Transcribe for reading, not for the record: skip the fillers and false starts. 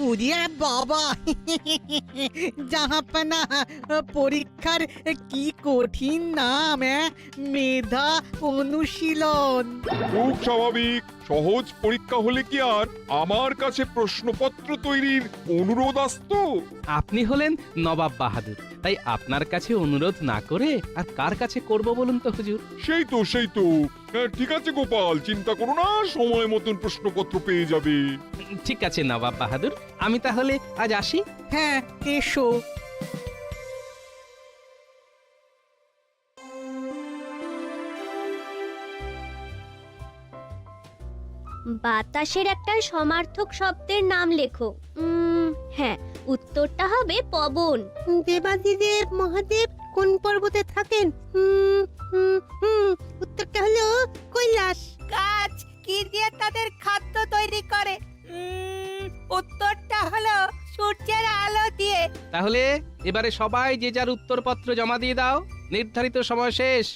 উড়িয়ে বাবা জাহাপনা পরীক্ষার কি কঠিন নাম মেধা অনুশীলন। খুব স্বাভাবিক। সহজ পরীক্ষা হলে কি আর আমার কাছে প্রশ্নপত্র তৈরির অনুরোধ আসতো? আপনি হলেন নবাব বাহাদুর, তাই আপনার কাছে অনুরোধ না করে আর কার কাছে করব বলুন তো হুজুর? সেই তো ঠিক আছে গোপাল, চিন্তা করো না, সময় মতন প্রশ্নপত্র পেয়ে যাবে। ঠিক আছে নবাব বাহাদুর, আমি তাহলে আজ আসি। হ্যাঁ, এসো। বাতাসের একটা সমার্থক শব্দের নাম লেখো। হ্যাঁ, উত্তরটা হবে পবন। দেবাদিদেব মহাদেব কোন পর্বতে থাকেন? উত্তরটা হলো কৈলাস। গাছ কি দিয়ে তাদের খাদ্য তৈরি করে? উত্তরটা হলো সূর্যের আলো দিয়ে। তাহলে এবারে সবাই যে যার উত্তরপত্র জমা দিয়ে দাও, নির্ধারিত সময় শেষ।